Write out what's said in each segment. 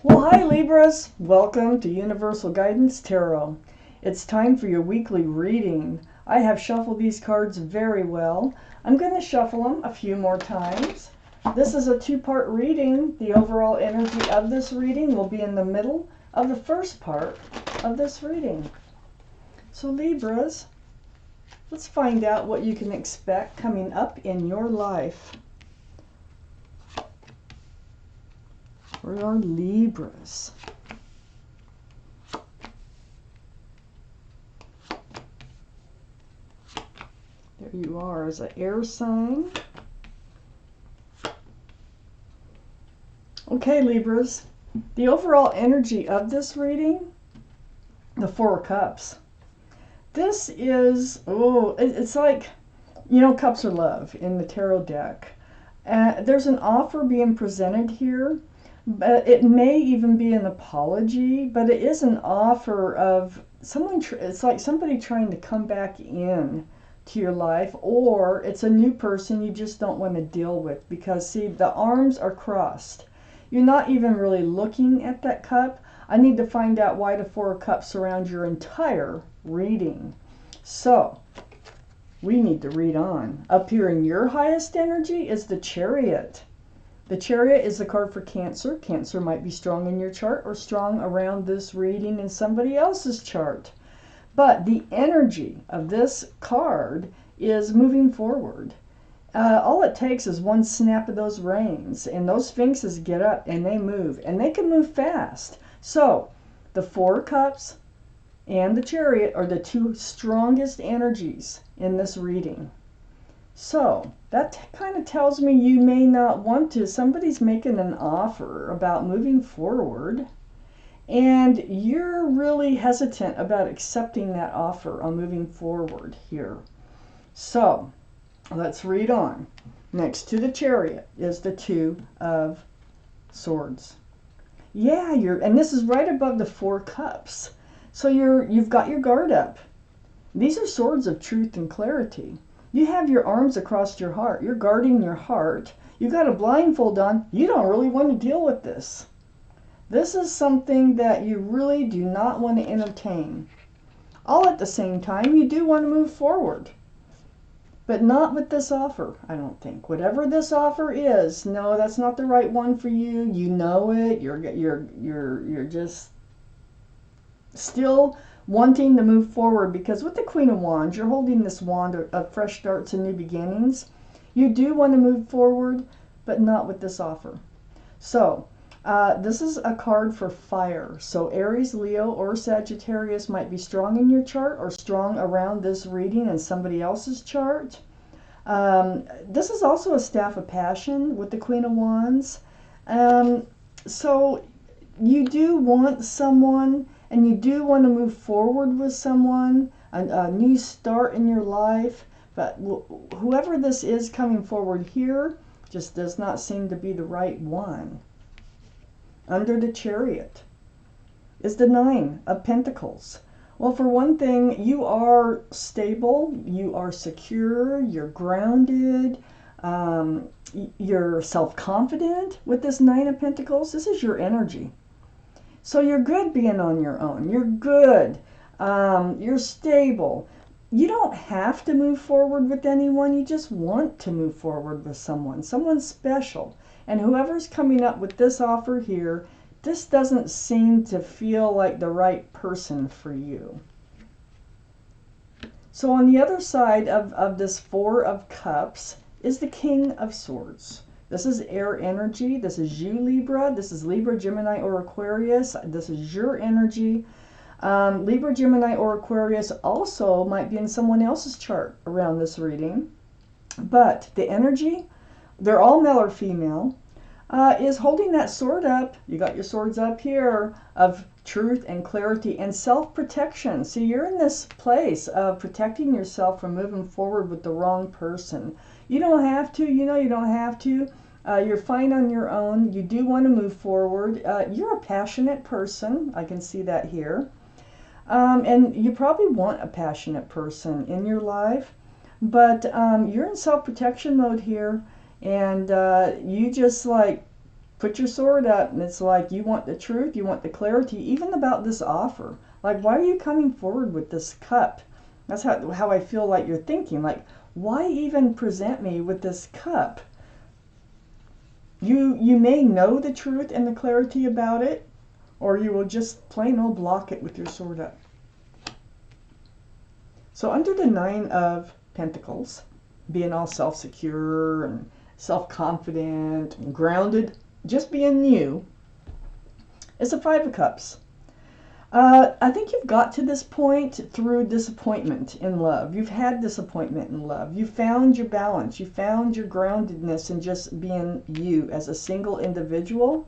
Well, hi Libras. Welcome to Universal Guidance Tarot. It's time for your weekly reading. I have shuffled these cards very well. I'm going to shuffle them a few more times. This is a two-part reading. The overall energy of this reading will be in the middle of the first part of this reading. So Libras, let's find out what you can expect coming up in your life. For our Libras. There you are as an air sign. Okay, Libras. The overall energy of this reading, the Four of Cups. This is, it's like, cups are love in the tarot deck. There's an offer being presented here. But it may even be an apology, but it is an offer of someone. It's like somebody trying to come back in to your life, or it's a new person you just don't want to deal with because, see, the arms are crossed. You're not even really looking at that cup. I need to find out why the Four of Cups surround your entire reading. So, we need to read on. Up here in your highest energy is the Chariot. The Chariot is the card for Cancer. Cancer might be strong in your chart or strong around this reading in somebody else's chart. But the energy of this card is moving forward. All it takes is one snap of those reins, and those sphinxes get up and they move, and they can move fast. So the Four of Cups and the Chariot are the two strongest energies in this reading. So that kind of tells me you may not want to. Somebody's making an offer about moving forward, and you're really hesitant about accepting that offer on moving forward here. So let's read on. Next to the Chariot is the Two of Swords. Yeah, and this is right above the Four Cups. So you've got your guard up. These are swords of truth and clarity. You have your arms across your heart. You're guarding your heart. You've got a blindfold on. You don't really want to deal with this. This is something that you really do not want to entertain. All at the same time, you do want to move forward. But not with this offer, I don't think. Whatever this offer is, no, that's not the right one for you. You know it. You're just still wanting to move forward, because with the Queen of Wands, you're holding this wand of fresh starts and new beginnings. You do want to move forward, but not with this offer. So this is a card for fire. So Aries, Leo, or Sagittarius might be strong in your chart or strong around this reading in somebody else's chart. This is also a staff of passion with the Queen of Wands. So you do want someone, and you do want to move forward with someone, a new start in your life. But whoever this is coming forward here just does not seem to be the right one. Under the Chariot is the Nine of Pentacles. Well, for one thing, you are stable, you are secure, you're grounded, you're self-confident with this Nine of Pentacles. This is your energy. So you're good being on your own. You're good. You're stable. You don't have to move forward with anyone. You just want to move forward with someone special. And whoever's coming up with this offer here, this doesn't seem to feel like the right person for you. So on the other side of this Four of Cups is the King of Swords. This is air energy. This is you, Libra. This is Libra, Gemini, or Aquarius. This is your energy. Libra, Gemini, or Aquarius also might be in someone else's chart around this reading. But the energy, they're all male or female, is holding that sword up. You got your swords up here of truth and clarity and self-protection. See, you're in this place of protecting yourself from moving forward with the wrong person. You don't have to. You don't have to. You're fine on your own. You do want to move forward. You're a passionate person. I can see that here. And you probably want a passionate person in your life. But you're in self-protection mode here. And you just like put your sword up, and it's like you want the truth, you want the clarity, even about this offer. Like, why are you coming forward with this cup? That's how I feel like you're thinking. Like, why even present me with this cup? You may know the truth and the clarity about it, or you will just plain old block it with your sword up. So under the Nine of Pentacles, being all self-secure and self-confident and grounded, just being you, is a Five of Cups. I think you've got to this point through disappointment in love. You've had disappointment in love. You found your balance. You found your groundedness in just being you as a single individual.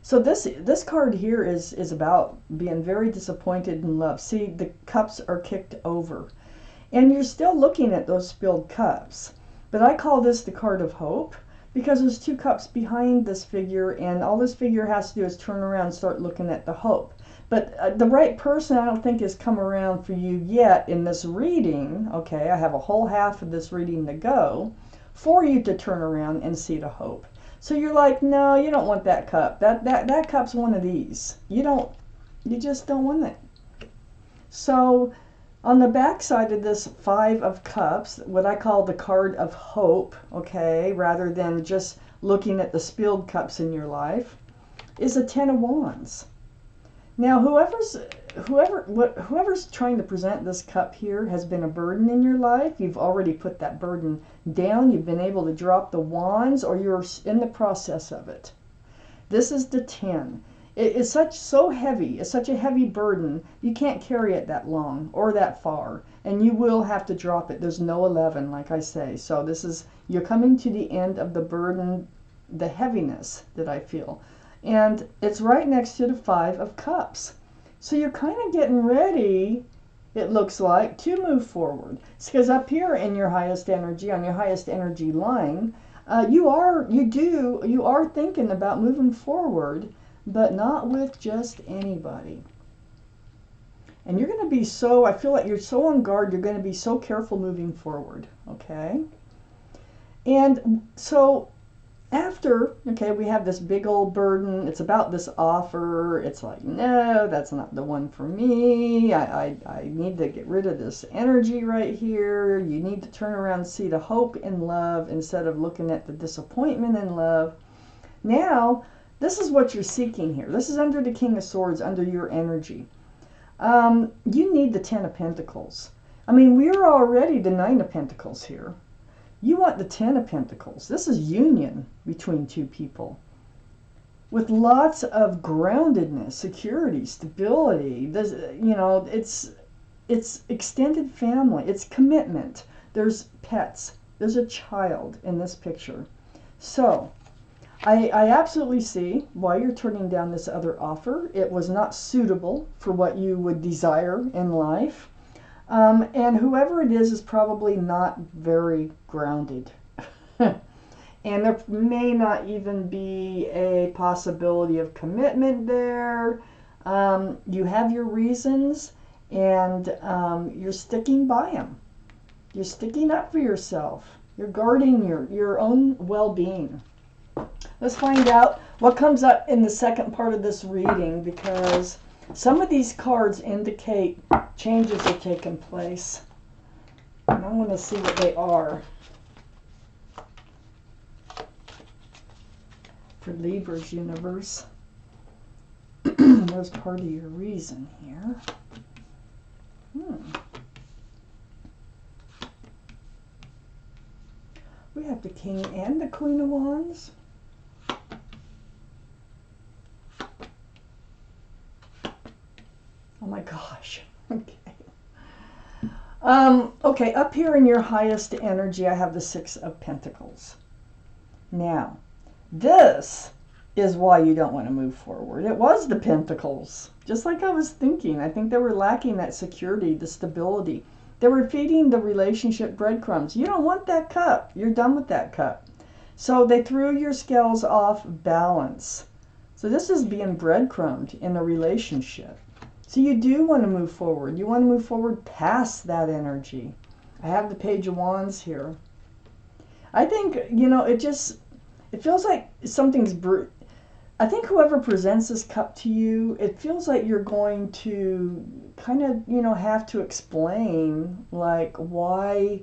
So this card here is about being very disappointed in love. See, the cups are kicked over. And you're still looking at those spilled cups. But I call this the card of hope because there's two cups behind this figure, and all this figure has to do is turn around and start looking at the hope. But the right person, I don't think, has come around for you yet in this reading. Okay, I have a whole half of this reading to go for you to turn around and see the hope. So you're like, no, you don't want that cup. That cup's one of these. You just don't want it. So on the back side of this Five of Cups, what I call the card of hope, okay, rather than just looking at the spilled cups in your life, is a Ten of Wands. Now, whoever's trying to present this cup here has been a burden in your life. You've already put that burden down. You've been able to drop the wands, or you're in the process of it. This is the 10. It is so heavy. It's such a heavy burden. You can't carry it that long or that far, and you will have to drop it. There's no 11, like I say. So you're coming to the end of the burden, the heaviness that I feel. And it's right next to the Five of Cups. So you're kind of getting ready, it looks like, to move forward. It's because up here in your highest energy, on your highest energy line, you are thinking about moving forward, but not with just anybody. And you're going to be I feel like you're so on guard, you're going to be so careful moving forward, okay? And so after, okay, we have this big old burden. It's about this offer. It's like, no, that's not the one for me. I need to get rid of this energy right here. You need to turn around and see the hope in love instead of looking at the disappointment in love. Now, this is what you're seeking here. This is under the King of Swords, under your energy. You need the Ten of Pentacles. I mean, we're already the Nine of Pentacles here. You want the Ten of Pentacles. This is union between two people with lots of groundedness, security, stability. There's, it's extended family. It's commitment. There's pets. There's a child in this picture. So I absolutely see why you're turning down this other offer. It was not suitable for what you would desire in life. And whoever it is probably not very grounded. And there may not even be a possibility of commitment there. You have your reasons, and you're sticking by them. You're sticking up for yourself. You're guarding your own well-being. Let's find out what comes up in the second part of this reading, because some of these cards indicate changes are taking place. And I want to see what they are for Libra's universe. There's part of your reason here. We have the King and the Queen of Wands. Oh my gosh. Okay. Okay, up here in your highest energy, I have the Six of Pentacles. Now, this is why you don't want to move forward. It was the Pentacles. Just like I was thinking. I think they were lacking that security, the stability. They were feeding the relationship breadcrumbs. You don't want that cup. You're done with that cup. So they threw your scales off balance. So this is being breadcrumbed in a relationship. So you do want to move forward. You want to move forward past that energy. I have the Page of Wands here. I think, it feels like something's I think whoever presents this cup to you, it feels like you're going to kind of, have to explain like why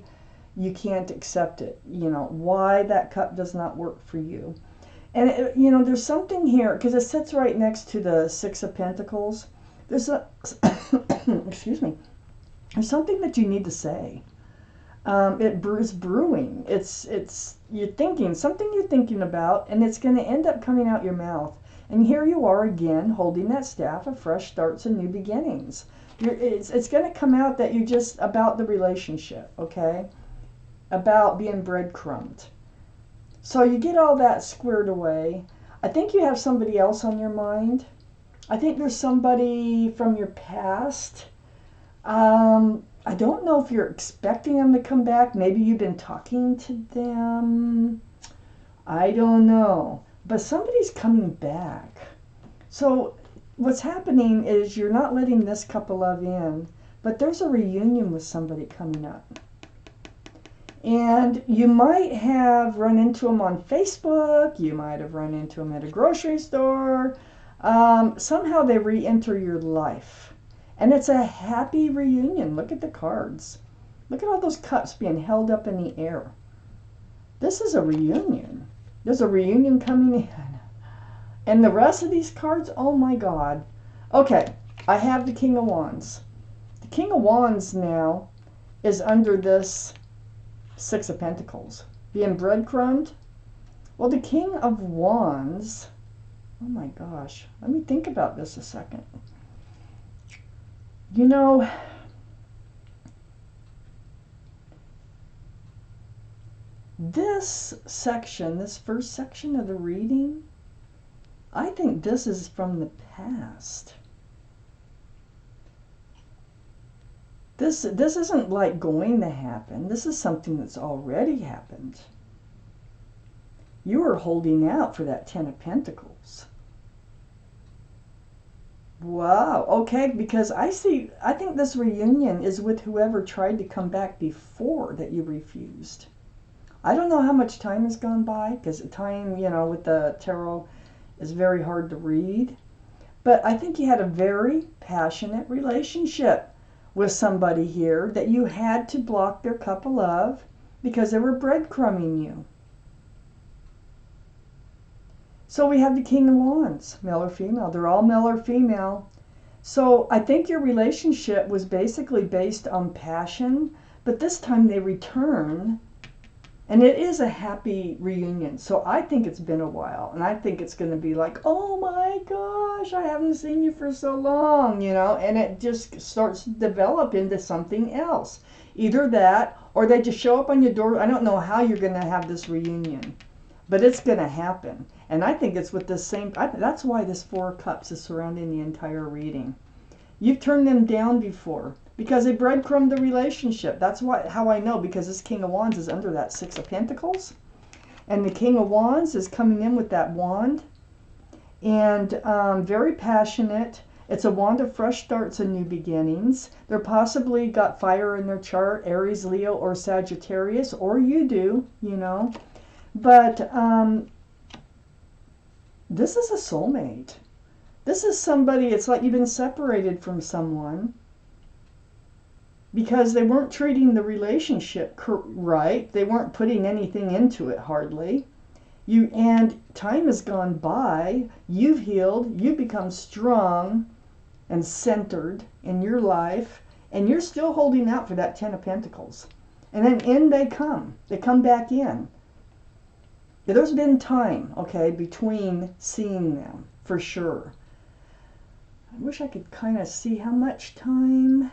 you can't accept it, why that cup does not work for you. And, there's something here, because it sits right next to the Six of Pentacles. There's a, excuse me, there's something that you need to say. It is brewing. It's you're thinking something you're thinking about, and it's going to end up coming out your mouth. And here you are again, holding that staff of fresh starts and new beginnings. It's going to come out that you're just about the relationship, okay? About being breadcrumbed. So you get all that squared away. I think you have somebody else on your mind. I think there's somebody from your past. I don't know if you're expecting them to come back. Maybe you've been talking to them. I don't know. But somebody's coming back. So what's happening is you're not letting this cup of love in, but there's a reunion with somebody coming up. And you might have run into them on Facebook. You might have run into them at a grocery store. Somehow they re-enter your life. And it's a happy reunion. Look at the cards. Look at all those cups being held up in the air. This is a reunion. There's a reunion coming in. And the rest of these cards, oh my God. Okay, I have the King of Wands. The King of Wands now is under this Six of Pentacles. Being breadcrumbed. Well, the King of Wands, oh my gosh. Let me think about this a second. This section, this first section of the reading, I think this is from the past. This isn't like going to happen. This is something that's already happened. You are holding out for that Ten of Pentacles. Wow, okay, because I think this reunion is with whoever tried to come back before that you refused. I don't know how much time has gone by, because time, with the tarot is very hard to read. But I think you had a very passionate relationship with somebody here that you had to block their cup of love because they were breadcrumbing you. So we have the King of Wands, male or female. They're all male or female. So I think your relationship was basically based on passion, but this time they return, and it is a happy reunion. So I think it's been a while, and I think it's going to be like, oh my gosh, I haven't seen you for so long, and it just starts to develop into something else. Either that, or they just show up on your door. I don't know how you're going to have this reunion, but it's going to happen. And I think it's with the same, that's why this Four of Cups is surrounding the entire reading. You've turned them down before because they breadcrumbed the relationship. That's how I know, because this King of Wands is under that Six of Pentacles. And the King of Wands is coming in with that wand. And very passionate. It's a wand of fresh starts and new beginnings. They're possibly got fire in their chart, Aries, Leo, or Sagittarius, or you do, But this is a soulmate. This is somebody, it's like you've been separated from someone because they weren't treating the relationship right. They weren't putting anything into it hardly. And time has gone by. You've healed. You've become strong and centered in your life. And you're still holding out for that Ten of Pentacles. And then in they come. They come back in. There's been time, okay, between seeing them, for sure. I wish I could kind of see how much time.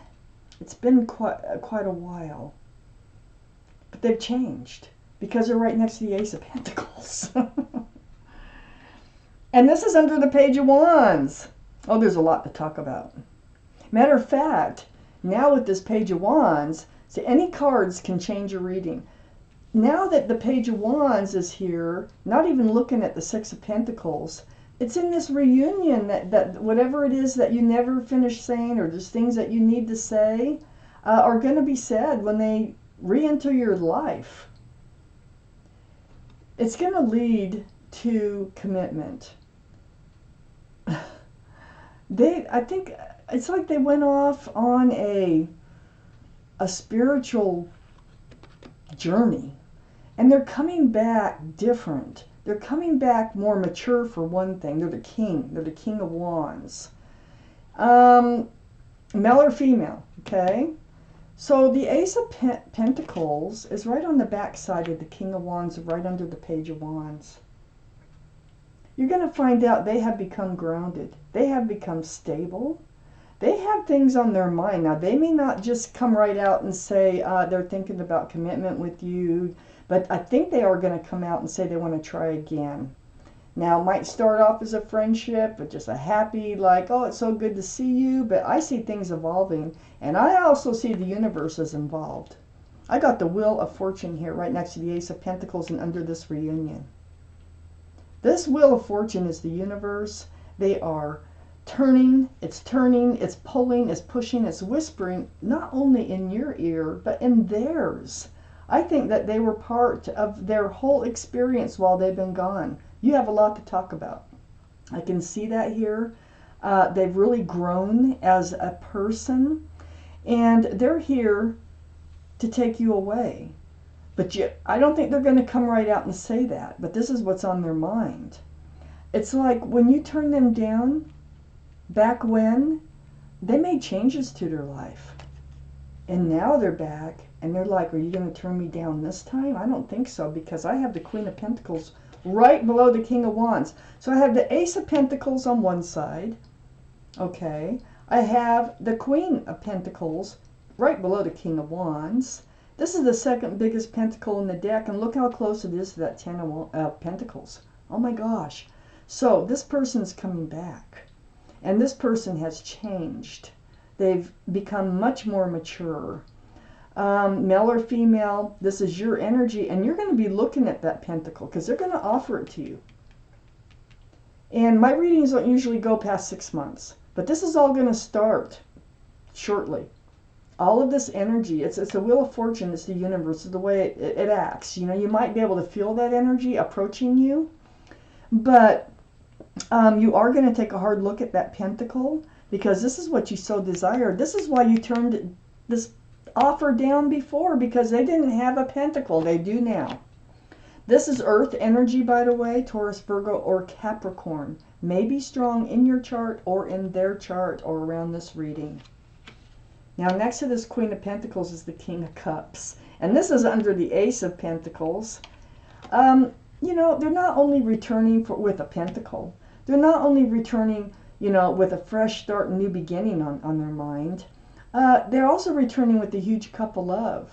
It's been quite a while. But they've changed, because they're right next to the Ace of Pentacles. And this is under the Page of Wands. Oh, there's a lot to talk about. Matter of fact, now with this Page of Wands, so any cards can change your reading. Now that the Page of Wands is here, not even looking at the Six of Pentacles, it's in this reunion that whatever it is that you never finish saying, or just things that you need to say, are going to be said when they re-enter your life. It's going to lead to commitment. I think it's like they went off on a spiritual journey, and they're coming back different. They're coming back more mature, for one thing. They're the king. They're the king of wands. Male or female, okay? So the Ace of Pentacles is right on the back side of the King of Wands, right under the Page of Wands. You're going to find out they have become grounded. They have become stable. They have things on their mind. Now, they may not just come right out and say they're thinking about commitment with you, but I think they are going to come out and say they want to try again. Now, it might start off as a friendship, but just a happy, like, oh, it's so good to see you. But I see things evolving, and I also see the universe is involved. I got the Wheel of Fortune here right next to the Ace of Pentacles and under this reunion. This Wheel of Fortune is the universe. They are turning, it's pulling, it's pushing, it's whispering, not only in your ear, but in theirs. I think that they were part of their whole experience while they've been gone. You have a lot to talk about. I can see that here. They've really grown as a person, and they're here to take you away. But I don't think they're going to come right out and say that, but this is what's on their mind. It's like when you turn them down, back when, they made changes to their life. And now they're back, and they're like, are you going to turn me down this time? I don't think so, because I have the Queen of Pentacles right below the King of Wands. So I have the Ace of Pentacles on one side. Okay. I have the Queen of Pentacles right below the King of Wands. This is the second biggest pentacle in the deck, and look how close it is to that Ten of Pentacles. Oh my gosh. So this person's coming back, and this person has changed. They've become much more mature. Male or female, this is your energy, and you're going to be looking at that pentacle because they're going to offer it to you. And my readings don't usually go past 6 months, but this is all going to start shortly. All of this energy, it's the Wheel of Fortune, it's the universe, it's the way it acts. You know, you might be able to feel that energy approaching you, but you are going to take a hard look at that pentacle, because this is what you so desired. This is why you turned this offer down before, because they didn't have a pentacle. They do now. This is Earth energy, by the way. Taurus, Virgo, or Capricorn may be strong in your chart or in their chart or around this reading. Now, next to this Queen of Pentacles is the King of Cups, and this is under the Ace of Pentacles. You know, they're not only returning with a pentacle. They're not only returning, you know, with a fresh start and new beginning on their mind. They're also returning with a huge cup of love.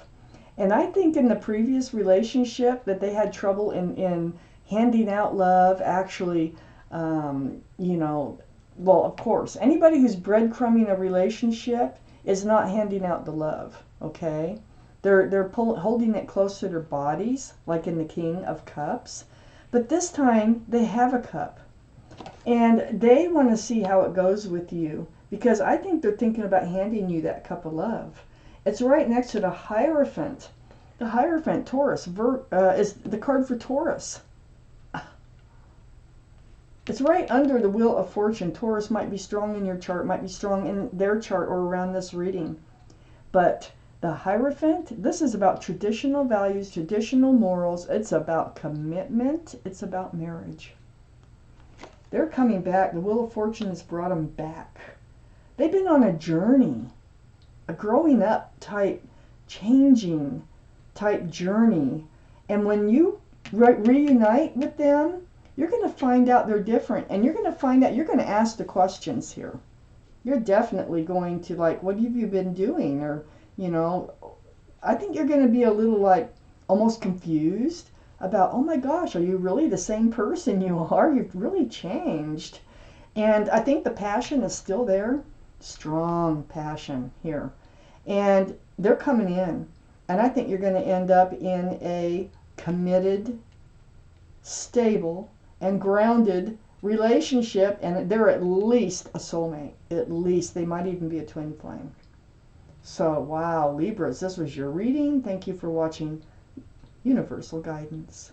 And I think in the previous relationship that they had trouble in handing out love, actually, you know, well, of course, anybody who's breadcrumbing a relationship is not handing out the love, okay? They're holding it close to their bodies, like in the King of Cups. But this time, they have a cup. And they want to see how it goes with you, because I think they're thinking about handing you that cup of love. It's right next to the Hierophant. The Hierophant, Taurus, is the card for Taurus. It's right under the Wheel of Fortune. Taurus might be strong in your chart, might be strong in their chart or around this reading. But the Hierophant, this is about traditional values, traditional morals. It's about commitment. It's about marriage. They're coming back. The Wheel of Fortune has brought them back. They've been on a journey, a growing up type, changing type journey. And when you reunite with them, you're going to find out they're different. And you're going to find out, you're going to ask the questions here. You're definitely going to, like, what have you been doing? Or, you know, I think you're going to be a little, like, almost confused about, oh my gosh, are you really the same person you are? You've really changed. And I think the passion is still there. Strong passion here. And they're coming in. And I think you're going to end up in a committed, stable, and grounded relationship. And they're at least a soulmate. At least. They might even be a twin flame. So, wow, Libras, this was your reading. Thank you for watching Universal Guidance.